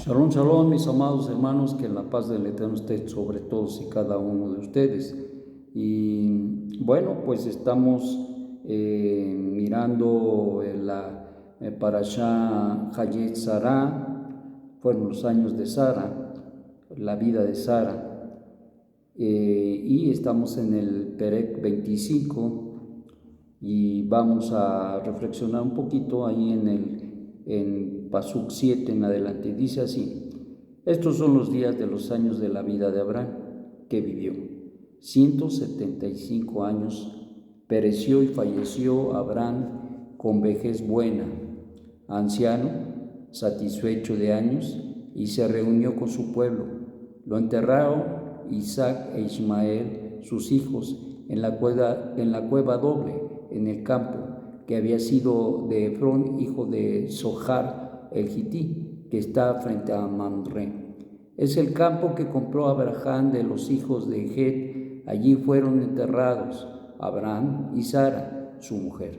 Shalom, shalom, mis amados hermanos, que la paz del Eterno esté sobre todos y cada uno de ustedes. Y bueno, pues estamos mirando la Parashá Hayet Sará, fueron los años de Sara, la vida de Sara, y estamos en el Perek 25 y vamos a reflexionar un poquito ahí en Pasuk 7 en adelante. Dice así: estos son los días de los años de la vida de Abraham, que vivió 175 años. Pereció y falleció Abraham con vejez buena, anciano, satisfecho de años, y se reunió con su pueblo. Lo enterraron Isaac e Ismael, sus hijos, en la cueva doble, en el campo, que había sido de Efrón, hijo de Zohar el Gití, que está frente a Mamre. Es el campo que compró Abraham de los hijos de Het. Allí fueron enterrados Abraham y Sara, su mujer.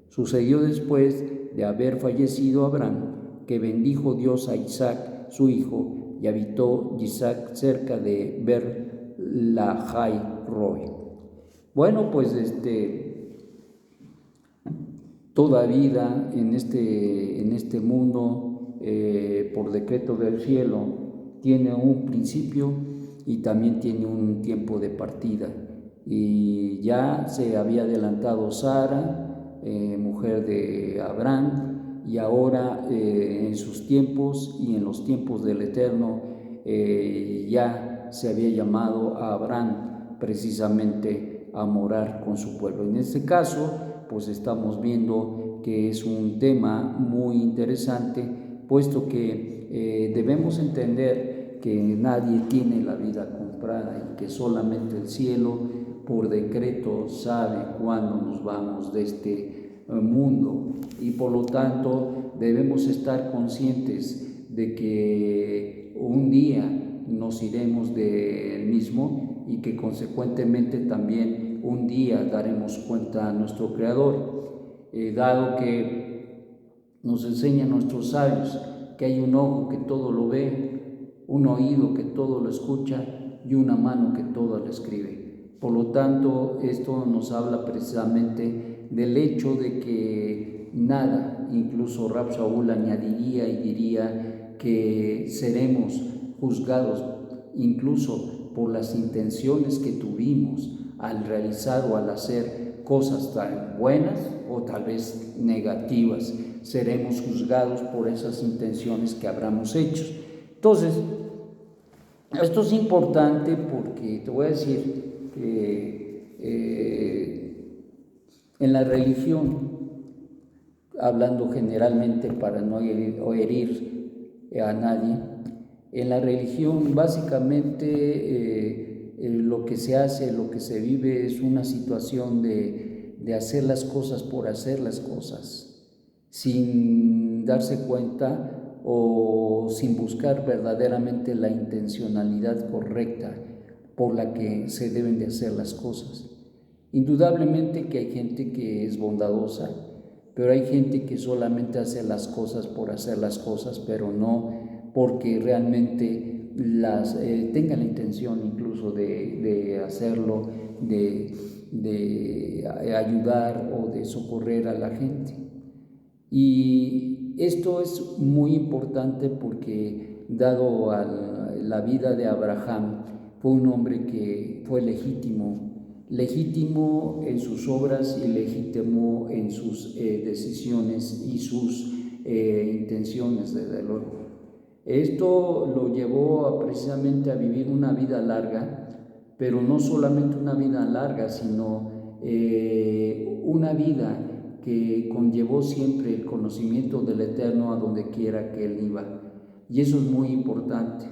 Sucedió después de haber fallecido Abraham, que bendijo Dios a Isaac, su hijo, y habitó Isaac cerca de Ber-Lahai Roi. Bueno, pues toda vida en este mundo, por decreto del cielo, tiene un principio y también tiene un tiempo de partida. Y ya se había adelantado Sara, mujer de Abraham, y ahora en sus tiempos y en los tiempos del Eterno ya se había llamado a Abraham precisamente a morar con su pueblo. En este caso, pues estamos viendo que es un tema muy interesante, puesto que debemos entender que nadie tiene la vida comprada y que solamente el cielo por decreto sabe cuándo nos vamos de este mundo, y por lo tanto debemos estar conscientes de que un día nos iremos del mismo y que consecuentemente también un día daremos cuenta a nuestro Creador, dado que nos enseñan nuestros sabios que hay un ojo que todo lo ve, un oído que todo lo escucha y una mano que todo lo escribe. Por lo tanto, esto nos habla precisamente del hecho de que nada, incluso Rab Shaul añadiría y diría que seremos juzgados incluso por las intenciones que tuvimos al realizar o al hacer cosas tan buenas o tal vez negativas. Seremos juzgados por esas intenciones que habramos hecho. Entonces, esto es importante porque te voy a decir que en la religión, hablando generalmente para no herir a nadie, en la religión básicamente lo que se hace, lo que se vive es una situación de hacer las cosas por hacer las cosas, sin darse cuenta o sin buscar verdaderamente la intencionalidad correcta por la que se deben de hacer las cosas. Indudablemente que hay gente que es bondadosa, pero hay gente que solamente hace las cosas por hacer las cosas, pero no porque realmente tenga la intención incluso de hacerlo, de ayudar o de socorrer a la gente. Y esto es muy importante porque, dado a la vida de Abraham, fue un hombre que fue legítimo en sus obras y legítimo en sus decisiones y sus intenciones, desde luego. Esto lo llevó precisamente a vivir una vida larga, pero no solamente una vida larga, sino una vida que conllevó siempre el conocimiento del Eterno a donde quiera que él iba. Y eso es muy importante.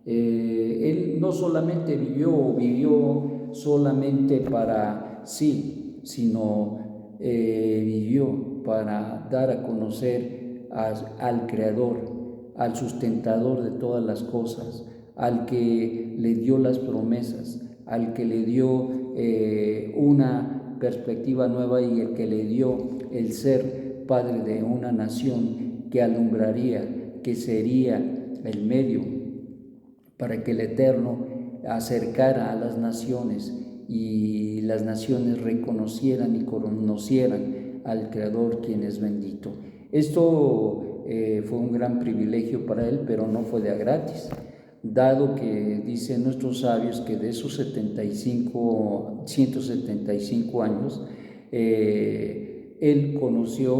Él no solamente vivió solamente para sí, sino vivió para dar a conocer al Creador, al sustentador de todas las cosas, al que le dio las promesas, al que le dio una perspectiva nueva y el que le dio el ser padre de una nación que alumbraría, que sería el medio para que el Eterno acercara a las naciones y las naciones reconocieran y conocieran al Creador, quien es bendito. Esto fue un gran privilegio para él, pero no fue de a gratis, dado que dicen nuestros sabios que de esos 175 años, él conoció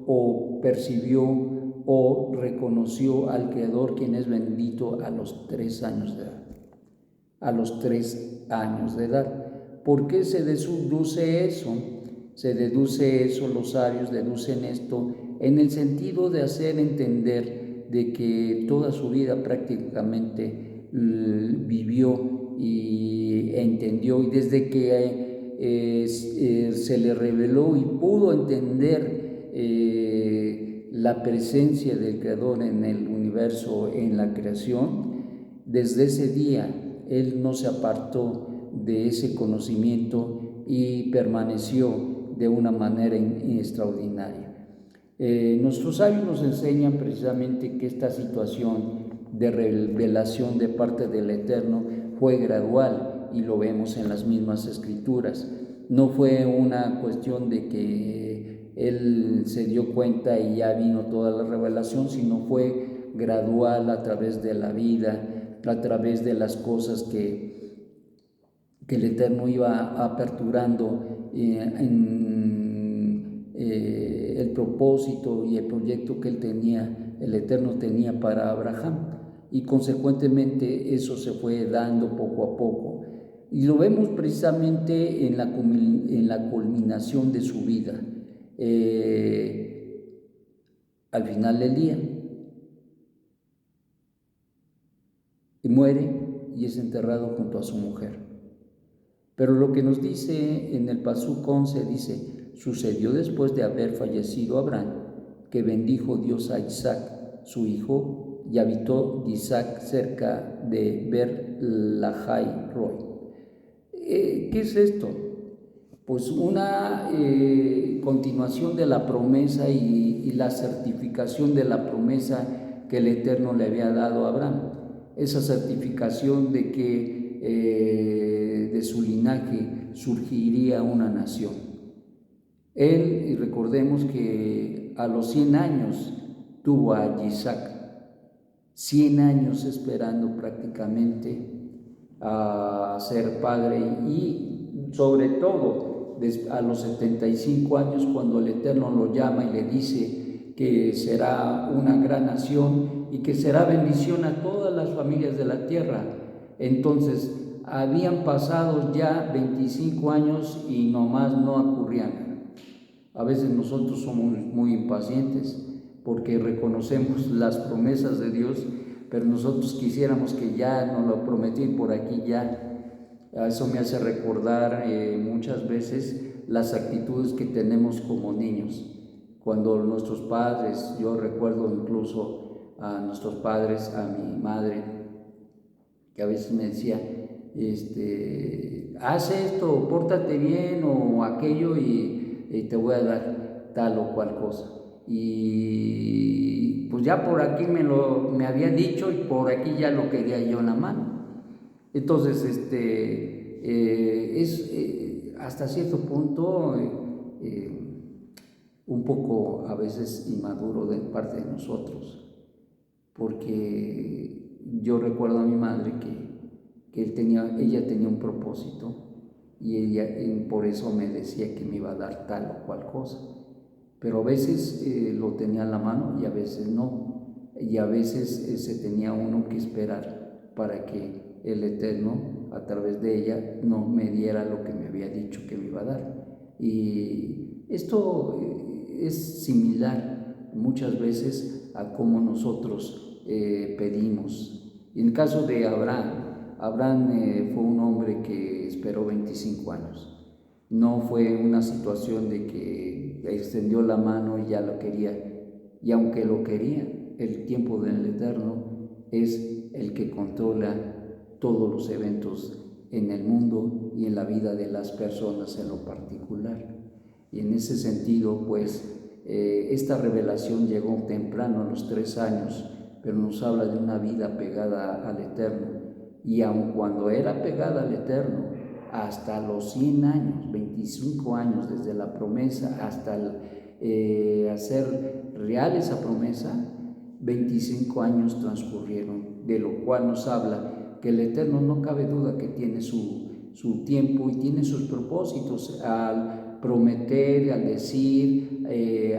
o percibió o reconoció al Creador, quien es bendito, a los 3 años de edad. A los 3 años de edad. ¿Por qué se deduce eso? Se deduce eso, los sabios deducen esto en el sentido de hacer entender de que toda su vida prácticamente vivió y entendió, y desde que se le reveló y pudo entender la presencia del Creador en el universo, en la creación, desde ese día él no se apartó de ese conocimiento y permaneció de una manera extraordinaria. Nuestros sabios nos enseñan precisamente que esta situación de revelación de parte del Eterno fue gradual, y lo vemos en las mismas escrituras. No fue una cuestión de que él se dio cuenta y ya vino toda la revelación, sino fue gradual a través de la vida, a través de las cosas que el Eterno iba aperturando en el propósito y el proyecto que el Eterno tenía para Abraham, y consecuentemente eso se fue dando poco a poco, y lo vemos precisamente en la culminación de su vida, al final del día, y muere y es enterrado junto a su mujer. Pero lo que nos dice en el Pasuk 11 dice: sucedió después de haber fallecido Abraham, que bendijo Dios a Isaac, su hijo, y habitó Isaac cerca de Ber-Lahai Roi. ¿Qué es esto? Pues una continuación de la promesa y la certificación de la promesa que el Eterno le había dado a Abraham. Esa certificación de que de su linaje surgiría una nación. Él, y recordemos que a los 100 años tuvo a Isaac, 100 años esperando prácticamente a ser padre, y sobre todo a los 75 años, cuando el Eterno lo llama y le dice que será una gran nación y que será bendición a todas las familias de la tierra. Entonces habían pasado ya 25 años y nomás no ocurrían. A veces nosotros somos muy impacientes porque reconocemos las promesas de Dios, pero nosotros quisiéramos que ya nos lo prometí por aquí ya. Eso me hace recordar muchas veces las actitudes que tenemos como niños. Cuando nuestros padres, yo recuerdo incluso a nuestros padres, a mi madre, que a veces me decía, haz esto, pórtate bien o aquello y te voy a dar tal o cual cosa. Y pues ya por aquí me había dicho y por aquí ya lo quería yo en la mano. Entonces, es hasta cierto punto un poco a veces inmaduro de parte de nosotros, porque yo recuerdo a mi madre que ella tenía un propósito, y ella por eso me decía que me iba a dar tal o cual cosa, pero a veces lo tenía en la mano y a veces no, y a veces se tenía uno que esperar para que el Eterno a través de ella no me diera lo que me había dicho que me iba a dar. Y esto es similar muchas veces a cómo nosotros pedimos. En el caso de Abraham fue un hombre que esperó 25 años. No fue una situación de que extendió la mano y ya lo quería. Y aunque lo quería, el tiempo del Eterno es el que controla todos los eventos en el mundo y en la vida de las personas en lo particular. Y en ese sentido, pues, esta revelación llegó temprano, a los 3 años, pero nos habla de una vida pegada al Eterno. Y aun cuando era pegada al Eterno, hasta los 100 años, 25 años desde la promesa hasta hacer real esa promesa, 25 años transcurrieron, de lo cual nos habla que el Eterno no cabe duda que tiene su tiempo y tiene sus propósitos al prometer, al decir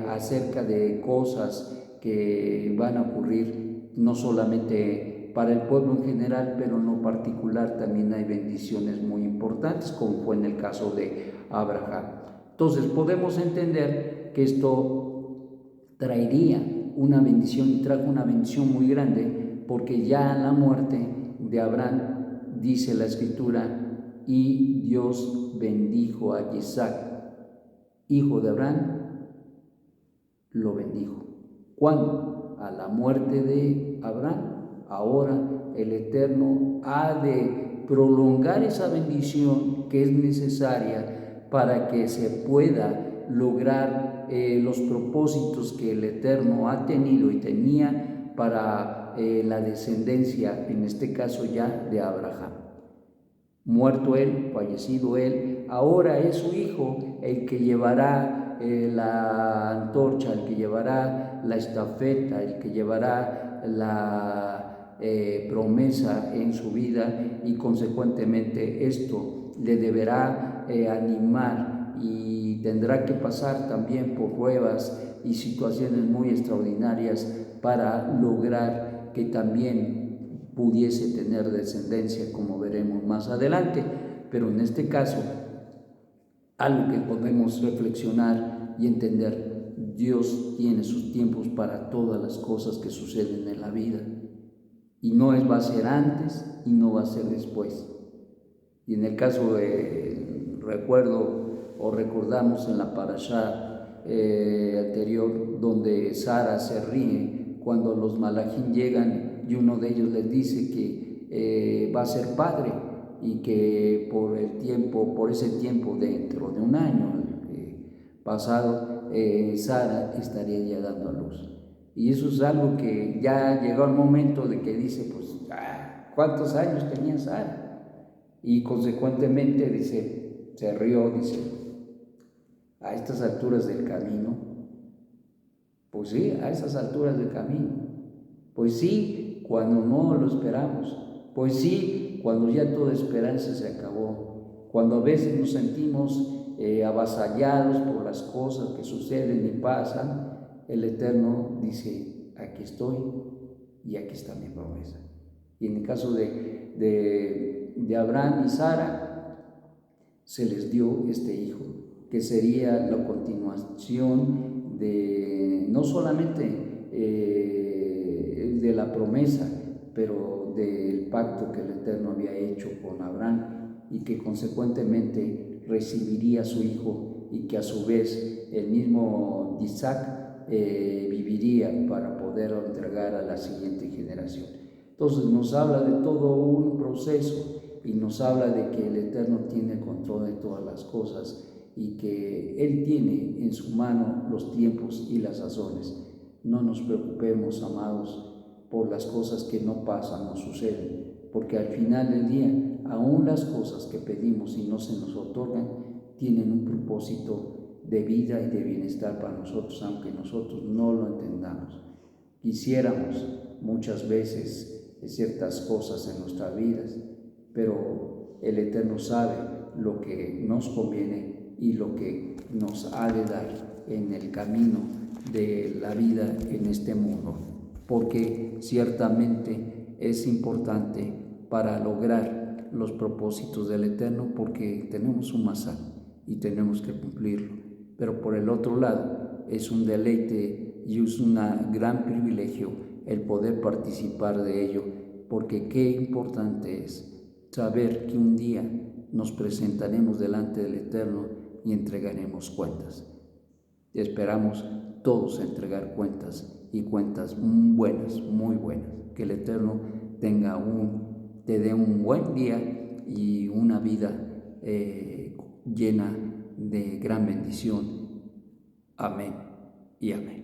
acerca de cosas que van a ocurrir, no solamente para el pueblo en general, pero en lo particular también hay bendiciones muy importantes, como fue en el caso de Abraham. Entonces podemos entender que esto traería una bendición y trajo una bendición muy grande, porque ya la muerte de Abraham, dice la Escritura, y Dios bendijo a Isaac, hijo de Abraham, lo bendijo. ¿Cuándo? A la muerte de Abraham. Ahora el Eterno ha de prolongar esa bendición que es necesaria para que se pueda lograr los propósitos que el Eterno ha tenido y tenía para la descendencia, en este caso ya de Abraham. Muerto él, fallecido él, ahora es su hijo el que llevará la antorcha, el que llevará la estafeta, el que llevará la promesa en su vida, y consecuentemente esto le deberá animar y tendrá que pasar también por pruebas y situaciones muy extraordinarias para lograr que también pudiese tener descendencia, como veremos más adelante. Pero en este caso, algo que podemos reflexionar y entender: Dios tiene sus tiempos para todas las cosas que suceden en la vida, y no va a ser antes y no va a ser después. Y en el caso recordamos en la parashá anterior, donde Sara se ríe cuando los malachim llegan y uno de ellos les dice que va a ser padre, y que por ese tiempo, dentro de un año pasado, Sara estaría ya dando a luz. Y eso es algo que ya llegó al momento de que dice, pues, ¿cuántos años tenía Sara? Y consecuentemente dice, se rió, dice, a estas alturas del camino. Pues sí, a esas alturas del camino. Pues sí, cuando no lo esperamos. Pues sí, cuando ya toda esperanza se acabó. Cuando a veces nos sentimos avasallados por las cosas que suceden y pasan, el Eterno dice, aquí estoy y aquí está mi promesa. Y en el caso de Abraham y Sara, se les dio este hijo, que sería la continuación de no solamente de la promesa, pero del pacto que el Eterno había hecho con Abraham, y que consecuentemente recibiría a su hijo, y que a su vez el mismo Isaac viviría para poder entregar a la siguiente generación. Entonces nos habla de todo un proceso, y nos habla de que el Eterno tiene control de todas las cosas, y que Él tiene en su mano los tiempos y las sazones. No nos preocupemos, amados, por las cosas que no pasan o suceden, porque al final del día, aún las cosas que pedimos y no se nos otorgan, tienen un propósito de vida y de bienestar para nosotros, aunque nosotros no lo entendamos. Quisiéramos muchas veces ciertas cosas en nuestras vidas, pero el Eterno sabe lo que nos conviene y lo que nos ha de dar en el camino de la vida en este mundo, porque ciertamente es importante para lograr los propósitos del Eterno, porque tenemos un masá y tenemos que cumplirlo. Pero por el otro lado, es un deleite y es un gran privilegio el poder participar de ello, porque qué importante es saber que un día nos presentaremos delante del Eterno y entregaremos cuentas. Esperamos todos entregar cuentas, y cuentas buenas, muy buenas. Que el Eterno te dé un buen día y una vida llena de gran bendición. Amén y amén.